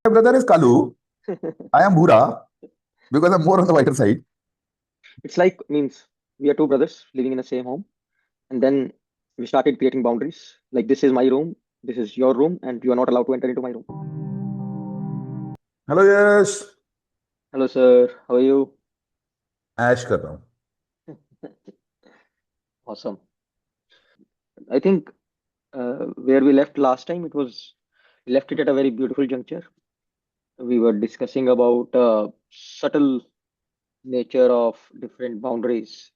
My brother is Kalu. I am Bhura because I'm more on the whiter side. It's like means we are two brothers living in the same home, and then we started creating boundaries. Like this is my room, this is your room, and you are not allowed to enter into my room. Hello, Yash. Hello, sir. How are you? Ash कर रहा हूँ. Awesome. I think where we left last time, we left it at a very beautiful juncture. We were discussing about subtle nature of different boundaries,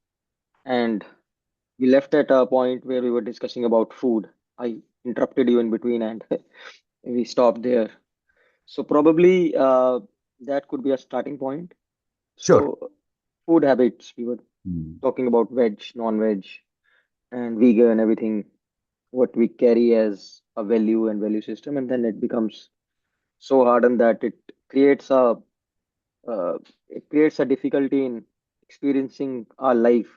and we left at a point where we were discussing about food. I interrupted you in between, and we stopped there. So probably that could be a starting point. Sure. So food habits, we were Hmm. talking about veg, non-veg, and vegan, everything, what we carry as a value and value system, and then it becomes so hardened that uh, it creates a difficulty in experiencing our life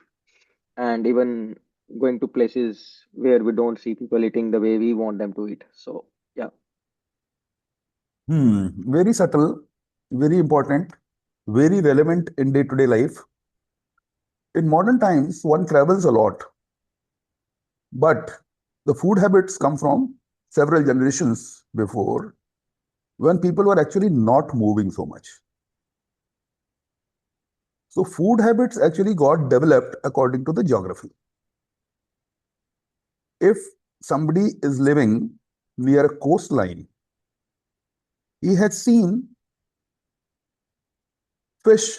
and even going to places where we don't see people eating the way we want them to eat. So yeah. Very subtle, very important, very relevant in day-to-day life. In modern times, one travels a lot, but the food habits come from several generations before when people were actually not moving so much. So food habits actually got developed according to the geography. If somebody is living near a coastline, he has seen fish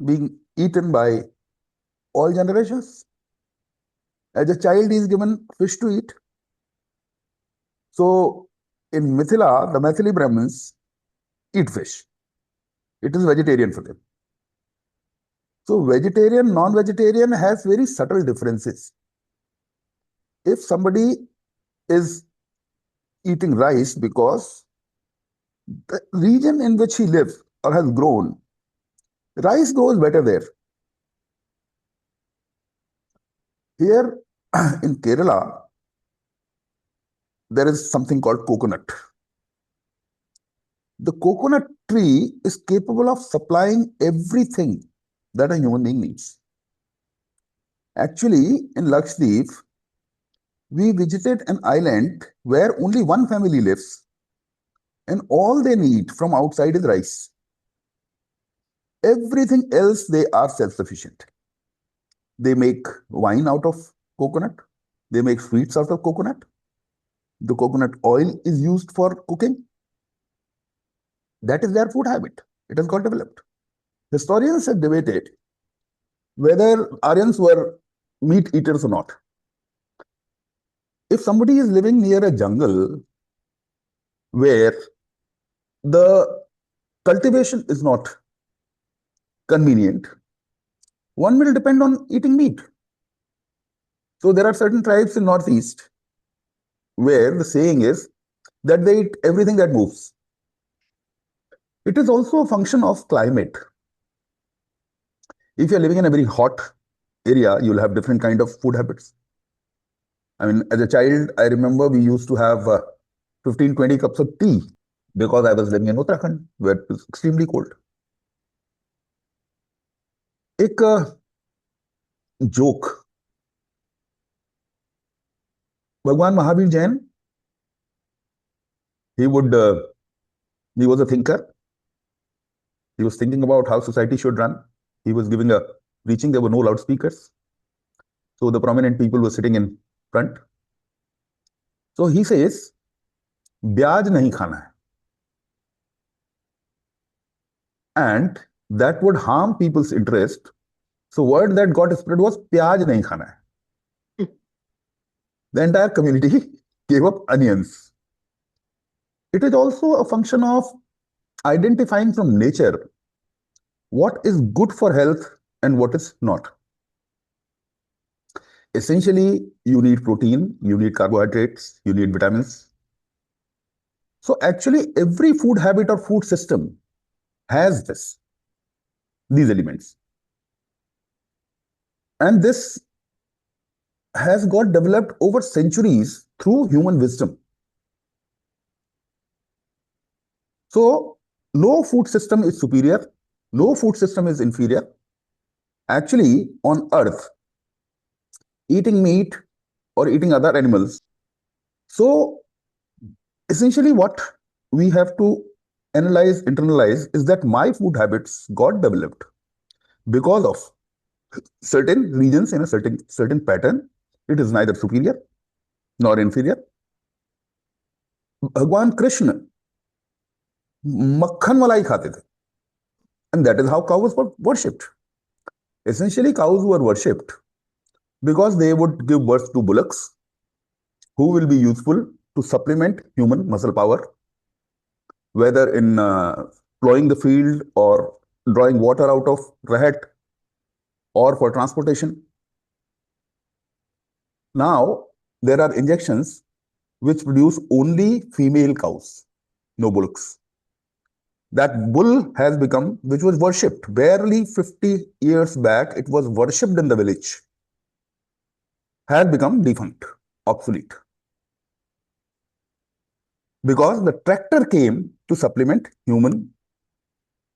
being eaten by all generations. As a child, he is given fish to eat. So in Mithila, the Maithili Brahmins eat fish. It is vegetarian for them. So vegetarian, non-vegetarian has very subtle differences. If somebody is eating rice because the region in which he lives or has grown, rice grows better there. Here in Kerala, there is something called coconut. The coconut tree is capable of supplying everything that a human being needs. Actually, in Lakshadweep, we visited an island where only one family lives, and all they need from outside is rice. Everything else, they are self sufficient. They make wine out of coconut, they make sweets out of coconut. The coconut oil is used for cooking. That is their food habit. It has got developed. Historians have debated whether Aryans were meat eaters or not. If somebody is living near a jungle where the cultivation is not convenient, one will depend on eating meat. So there are certain tribes in Northeast where the saying is that they eat everything that moves. It is also a function of climate. If you're living in a very hot area, you'll have different kind of food habits. I mean, as a child, I remember we used to have 15, 20 cups of tea because I was living in Uttarakhand, where it was extremely cold. एक joke, भगवान Mahavir Jain, he would he was a thinker. He was thinking about how society should run. He was giving a preaching. There were no loudspeakers, so the prominent people were sitting in front. So he says, ब्याज नहीं खाना है, and that would harm people's interest. So word that got spread was प्याज नहीं खाना है. The entire community gave up onions. It is also a function of identifying from nature what is good for health and what is not. Essentially, you need protein, you need carbohydrates, you need vitamins. So actually, every food habit or food system has these elements. And this has got developed over centuries through human wisdom. So no food system is superior, no food system is inferior. Actually, on earth, eating meat or eating other animals. So essentially, what we have to analyze, internalize is that my food habits got developed because of certain regions in a certain pattern. It is neither superior nor inferior. भगवान कृष्ण मक्खन मलाई खाते थे, and that is how cows were worshipped. Essentially, cows were worshipped because they would give birth to bullocks who will be useful to supplement human muscle power, whether in plowing the field or drawing water out of rahat or for transportation. Now, there are injections which produce only female cows, no bullocks. That bull has become, which was worshipped barely 50 years back, it was worshipped in the village, has become defunct, obsolete, because the tractor came to supplement human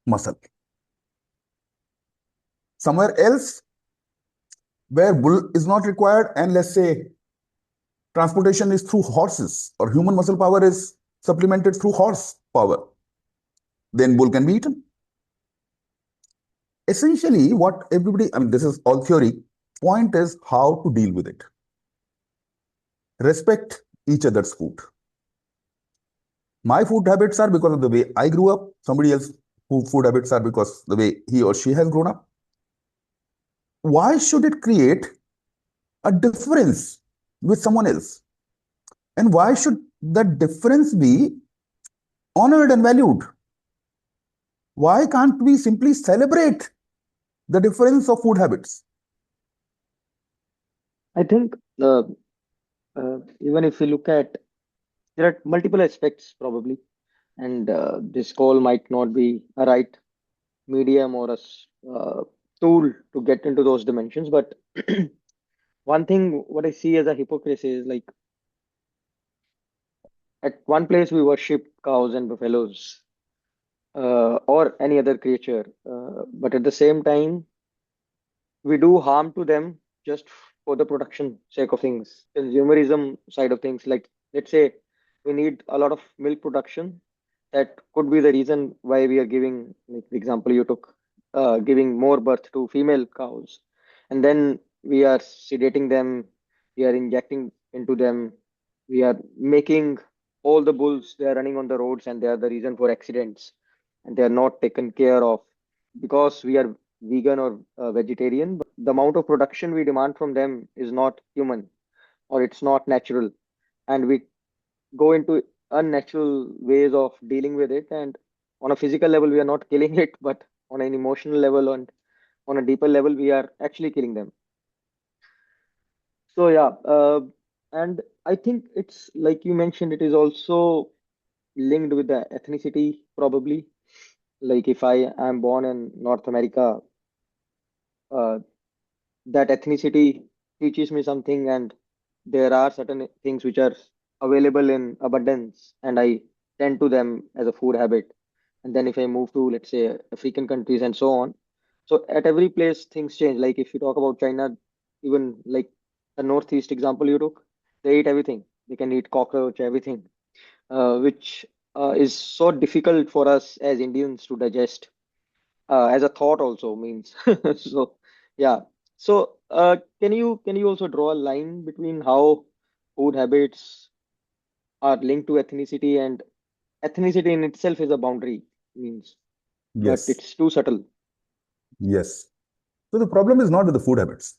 muscle. Somewhere else, where bull is not required, and let's say transportation is through horses or human muscle power is supplemented through horse power, then bull can be eaten. Essentially, what everybody, I mean, this is all theory. Point is how to deal with it. Respect each other's food. My food habits are because of the way I grew up. Somebody else who food habits are because the way he or she has grown up. Why should it create a difference with someone else? And why should that difference be honored and valued? Why can't we simply celebrate the difference of food habits? I think even if we look at, there are multiple aspects probably, and this call might not be a right medium or a tool to get into those dimensions. But one thing, what I see as a hypocrisy is like at one place we worship cows and buffaloes or any other creature, but at the same time we do harm to them just for the production sake of things, consumerism side of things. Like, let's say we need a lot of milk production. That could be the reason why we are giving, like the example you took, giving more birth to female cows. And then we are sedating them, we are injecting into them, we are making all the bulls, they are running on the roads and they are the reason for accidents and they are not taken care of because we are vegan or vegetarian, but the amount of production we demand from them is not human or it's not natural. And we go into unnatural ways of dealing with it. And on a physical level, we are not killing it, but on an emotional level and on a deeper level, we are actually killing them. So, yeah. And I think it's like you mentioned, it is also linked with the ethnicity, probably. Like if I am born in North America, uh, that ethnicity teaches me something, and there are certain things which are available in abundance, and I tend to them as a food habit. And then if I move to, let's say, African countries and so on, so at every place things change. Like if you talk about China, even like the northeast example you took, they eat everything. They can eat cockroach, everything, which is so difficult for us as Indians to digest, as a thought also means. So yeah. So can you also draw a line between how food habits are linked to ethnicity, and ethnicity in itself is a boundary means, but Yes, it's too subtle. yes. So the problem is not with the food habits.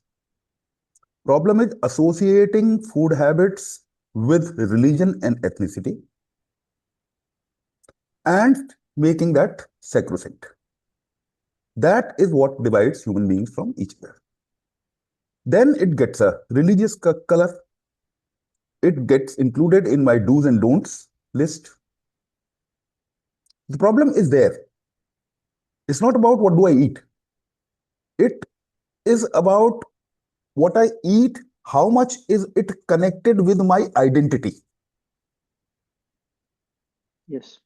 Problem is associating food habits with religion and ethnicity and making that sacrosanct. That is what divides human beings from each other. Then it gets a religious color. It gets included in my do's and don'ts list. The problem is there. It's not about what do I eat. It is about what I eat, how much is it connected with my identity. Yes.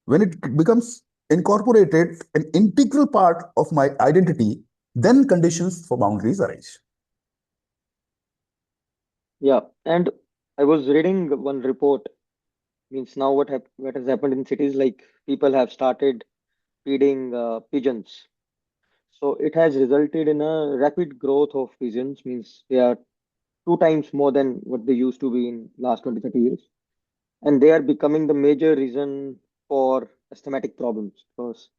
When it becomes incorporated, an integral part of my identity, then conditions for boundaries arise. Yeah, and I was reading one report. Means now what has happened in cities, like people have started feeding pigeons. So it has resulted in a rapid growth of pigeons. Means they are two times more than what they used to be in last 20, 30 years, and they are becoming the major reason for asthmatic problems because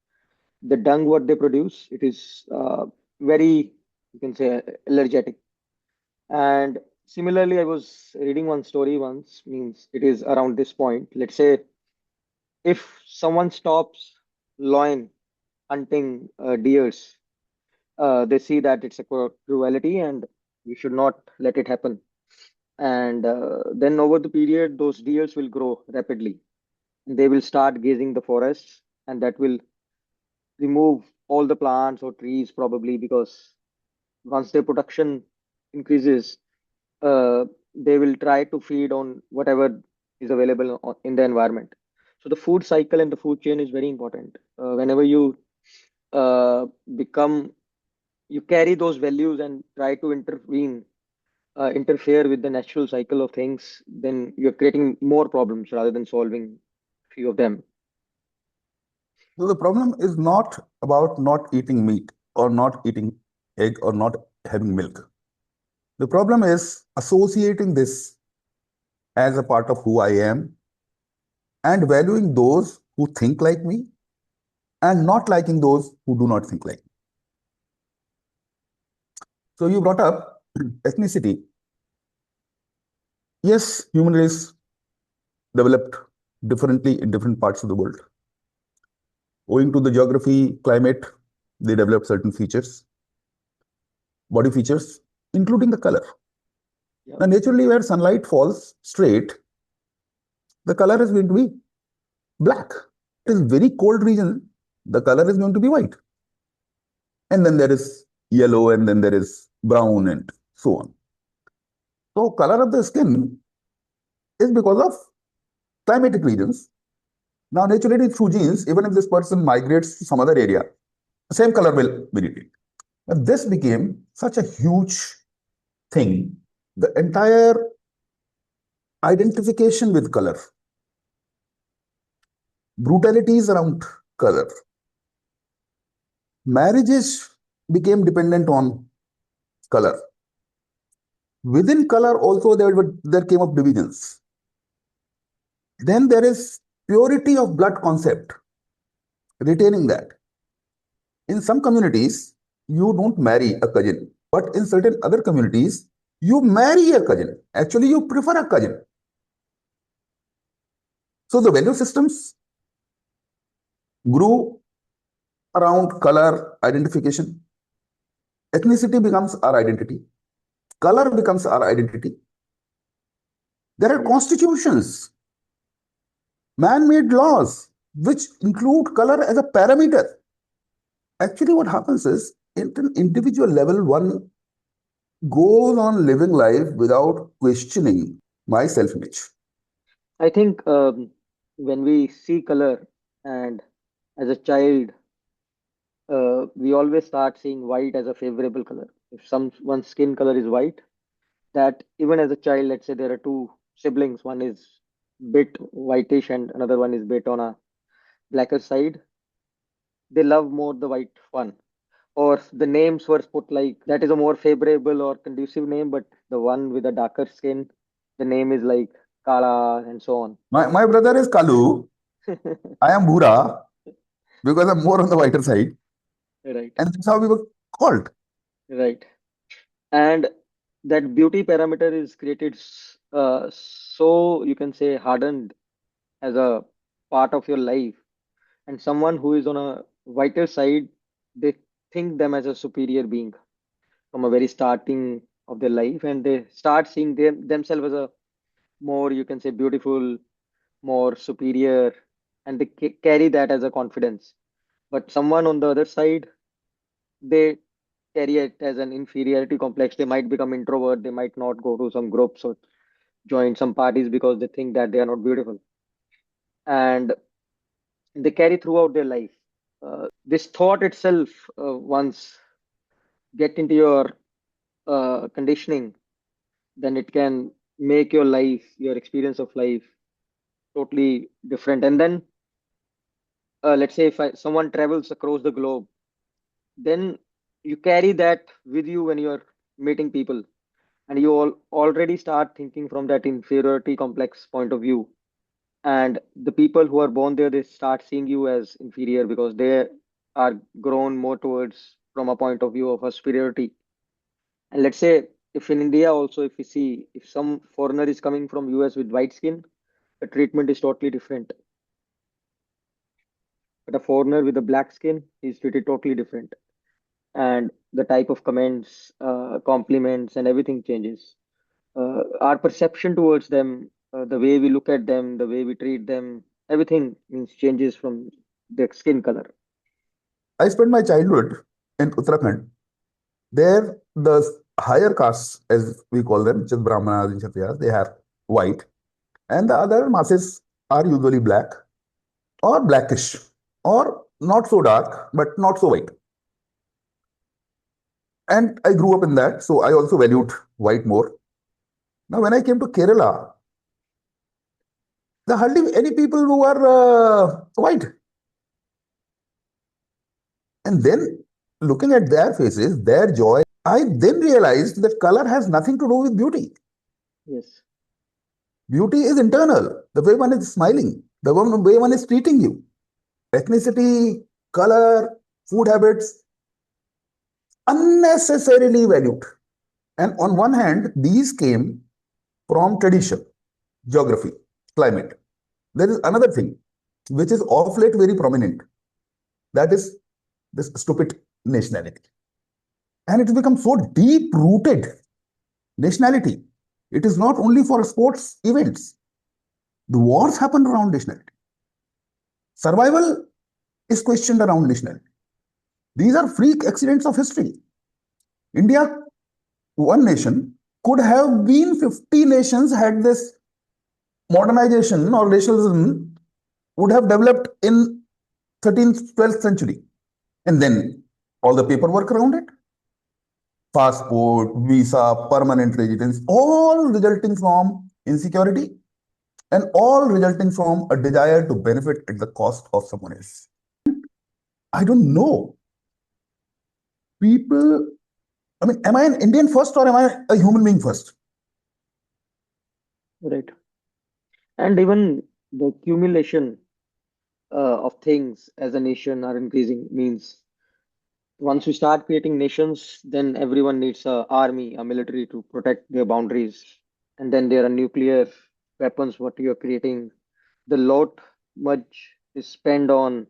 the dung what they produce, it is very, you can say, allergic. And similarly, I was reading one story once. Means it is around this point. Let's say if someone stops lion hunting deers, they see that it's a cruelty and we should not let it happen. And then over the period, those deers will grow rapidly. They will start gazing the forests, and that will remove all the plants or trees probably, because once their production increases, uh, they will try to feed on whatever is available in the environment. So the food cycle and the food chain is very important. Whenever you uh, become, you carry those values and try to interfere with the natural cycle of things, then you're creating more problems rather than solving few of them. So the problem is not about not eating meat or not eating egg or not having milk. The problem is associating this as a part of who I am and valuing those who think like me and not liking those who do not think like me. So you brought up ethnicity. Yes, human race developed differently in different parts of the world. Owing to the geography, climate, they developed certain features, body features, including the color. Yeah, Now, naturally, where sunlight falls straight, the color is going to be black. It is very cold region, the color is going to be white. And then there is yellow, and then there is brown, and so on. So, color of the skin is because of climatic regions. Now, naturally, through genes, even if this person migrates to some other area, the same color will be retained. But this became such a huge thing. The entire identification with color, brutalities around color, marriages became dependent on color. Within color, also there came up divisions. Then there is purity of blood concept, retaining that. In some communities, you don't marry a cousin, but in certain other communities, you marry a cousin. Actually, you prefer a cousin. So the value systems grew around color identification. Ethnicity becomes our identity. Color becomes our identity. There are yeah. constitutions, man-made laws, which include color as a parameter. Actually, what happens is, at an individual level, one goes on living life without questioning my self-image. I think when we see color, and as a child, we always start seeing white as a favorable color. If someone's skin color is white, that even as a child, let's say there are two siblings, one is bit whitish and another one is bit on a blacker side, they love more the white one. Or the names were put like that is a more favorable or conducive name, but the one with a darker skin, the name is like Kala and so on. My brother is Kalu. I am Bhura because I'm more on the whiter side. Right, And that's how we were called. right. And that beauty parameter is created so you can say hardened as a part of your life. And someone who is on a whiter side, they think them as a superior being from a very starting of their life, and they start seeing themselves as a more, you can say, beautiful, more superior, and they carry that as a confidence. But someone on the other side, they carry it as an inferiority complex. They might become introvert, they might not go to some groups or join some parties because they think that they are not beautiful. And they carry throughout their life. This thought itself, once get into your conditioning, then it can make your life, your experience of life, totally different. And then, let's say if someone travels across the globe, then you carry that with you when you're meeting people, and you already start thinking from that inferiority complex point of view. And the people who are born there, they start seeing you as inferior because they are grown more towards from a point of view of a superiority. And let's say if in India also, if we see if some foreigner is coming from US with white skin, the treatment is totally different. But a foreigner with a black skin is treated totally different. And the type of comments, compliments, and everything changes. Our perception towards them, the way we look at them, the way we treat them, everything means changes from their skin color. I spent my childhood in Uttarakhand. There, the higher castes, as we call them, which is Brahmanas and Kshatriyas, they are white, and the other masses are usually black or blackish or not so dark but not so white. And I grew up in that, so I also valued white more. Now, when I came to Kerala, there are hardly any people who are white. And then looking at their faces, their joy, I then realized that color has nothing to do with beauty. Yes. Beauty is internal, the way one is smiling, way one is treating you. Ethnicity, color, food habits, unnecessarily valued. And on one hand, these came from tradition, geography, climate. There is another thing which is of late very prominent. That is this stupid nationality. And it has become so deep rooted. Nationality. It is not only for sports events. The wars happen around nationality. Survival is questioned around nationality. These are freak accidents of history. India, one nation, could have been 50 nations had this modernization or racialism would have developed in 13th, 12th century. And then all the paperwork around it, passport, visa, permanent residence, all resulting from insecurity and all resulting from a desire to benefit at the cost of someone else. I don't know. People, I mean, am I an Indian first or am I a human being first? Right. And even the accumulation of things as a nation are increasing means once we start creating nations, then everyone needs a army, a military to protect their boundaries. And then there are nuclear weapons, what you're creating. The lot much is spent on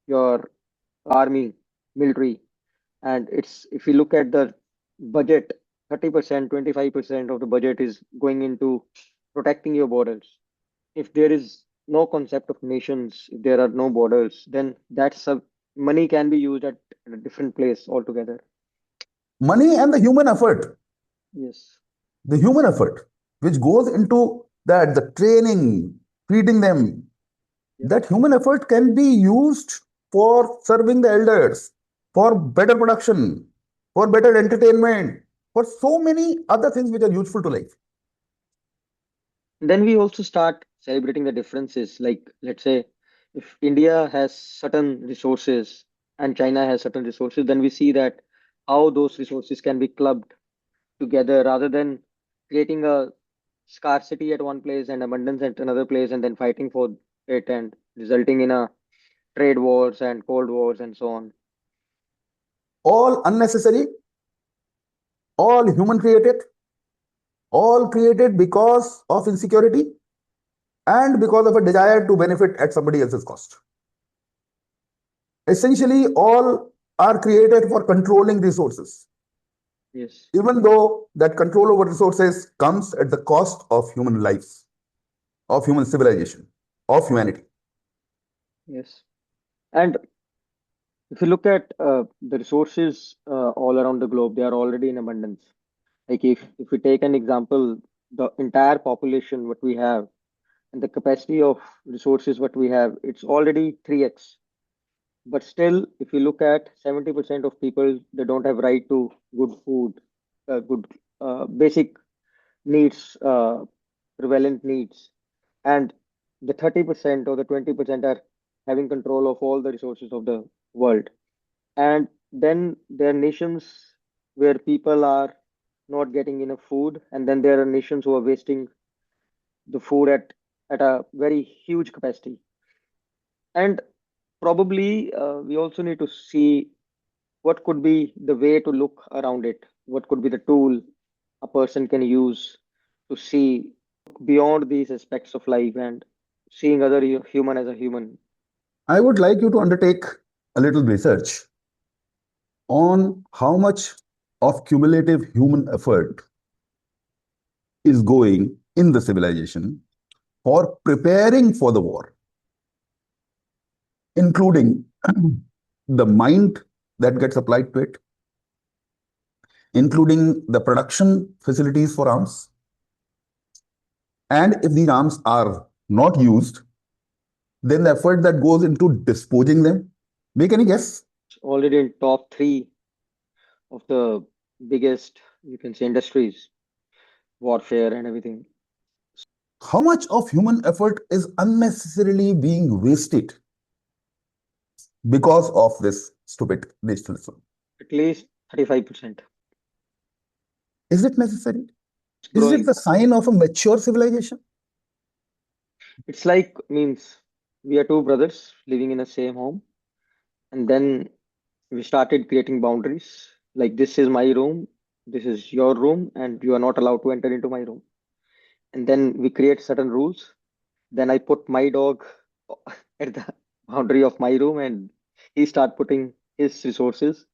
your army, military. And it's if you look at the budget, 30%, 25% of the budget is going into protecting your borders. If there is no concept of nations, if there are no borders, then that's a money can be used at a different place altogether. Money and Yes. the human effort, which goes into that, the training, feeding them, Yep. that human effort can be used for serving the elders, for better production, for better entertainment, for so many other things which are useful to life. Then we also start celebrating the differences. Like, let's say, if India has certain resources and China has certain resources, then we see that how those resources can be clubbed together rather than creating a scarcity at one place and abundance at another place and then fighting for it and resulting in a trade wars and cold wars and so on. All unnecessary, all human created, all created because of insecurity and because of a desire to benefit at somebody else's cost. Essentially, all are created for controlling resources, Yes. even though that control over resources comes at the cost of human lives, of human civilization, of humanity. Yes. And if you look at the resources all around the globe, they are already in abundance. Like if we take an example, the entire population what we have, and the capacity of resources what we have, it's already 3x. But still, if you look at 70% of people, they don't have right to good food, good basic needs, prevalent needs. And the 30% or the 20% are having control of all the resources of the world. And then there are nations where people are not getting enough food, and then there are nations who are wasting the food at a very huge capacity. And probably we also need to see what could be the way to look around it, what could be the tool a person can use to see beyond these aspects of life and seeing other human as a human. I would like you to undertake a little research on how much of cumulative human effort is going in the civilization for preparing for the war, including the mind that gets applied to it, including the production facilities for arms. And if these arms are not used, then the effort that goes into disposing them. Make any guess? It's already in top three of the biggest, you can say, industries, warfare and everything. How much of human effort is unnecessarily being wasted because of this stupid nationalism? At least 35%. Is it necessary? It's Is it growing. the sign of a mature civilization? It's like means we are two brothers living in the same home, and then we started creating boundaries. Like this is my room, this is your room, and you are not allowed to enter into my room. And then we create certain rules. Then I put my dog at the boundary of my room, and he start putting his resources.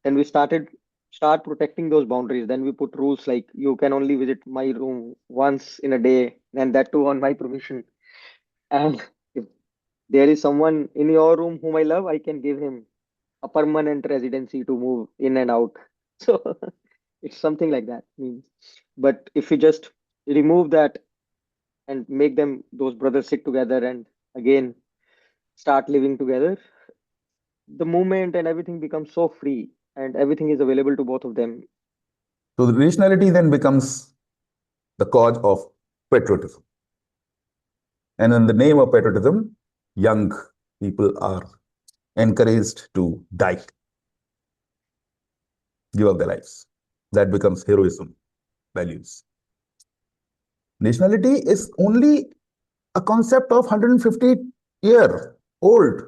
Then we start protecting those boundaries. Then we put rules like you can only visit my room once in a day, and that too on my permission. And if there is someone in your room whom I love, I can give him a permanent residency to move in and out. So it's something like that. But if you just remove that and make them those brothers sit together and again start living together, the movement and everything becomes so free and everything is available to both of them. So the nationality then becomes the cause of patriotism. And in the name of patriotism, young people are encouraged to die, give up their lives. That becomes heroism, values. Nationality is only a concept of 150-year old,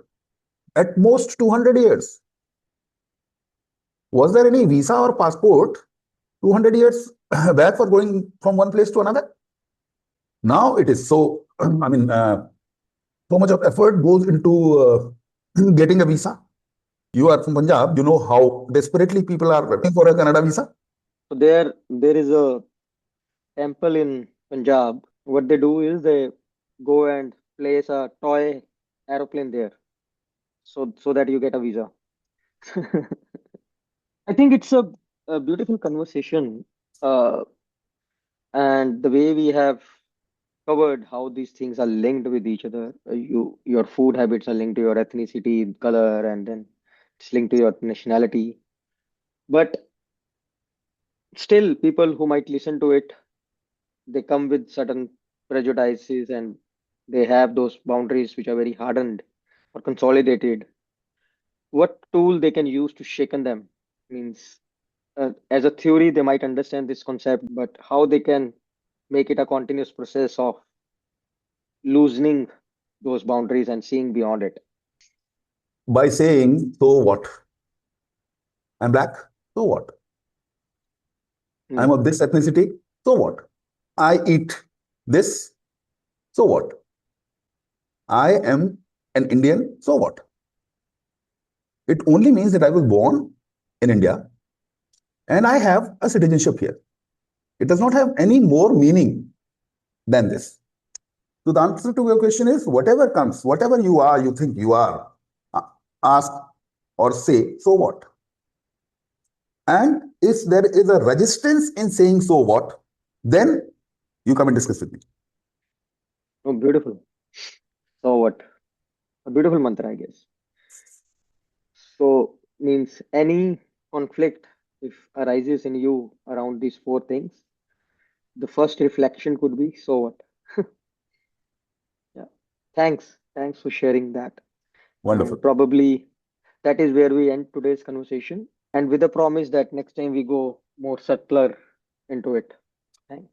at most 200 years. Was there any visa or passport 200 years back for going from one place to another? Now it is so, so much of effort goes into getting a visa. You are from Punjab, you know how desperately people are waiting for a Canada visa. So there is a temple in Punjab. What they do is they go and place a toy aeroplane there so that you get a visa. I think it's a beautiful conversation, uh, and the way we have covered how these things are linked with each other. Your food habits are linked to your ethnicity, color, and then it's linked to your nationality. But still, people who might listen to it, they come with certain prejudices and they have those boundaries which are very hardened or consolidated. What tool they can use to shaken them means as a theory they might understand this concept, but how they can make it a continuous process of loosening those boundaries and seeing beyond it. By saying, so what? I'm black, so what? I'm Hmm. of this ethnicity, so what? I eat this, so what? I am an Indian, so what? It only means that I was born in India and I have a citizenship here. It does not have any more meaning than this. So the answer to your question is whatever comes, whatever you are, you think you are, ask or say, so what? And if there is a resistance in saying so what, then you come and discuss with me. Oh, beautiful. So what? A beautiful mantra, I guess. So means any conflict if arises in you around these four things, the first reflection could be, so what? Yeah. Thanks. Thanks for sharing that. And Wonderful. probably that is where we end today's conversation. And with a promise that next time we go more subtler into it. Thanks.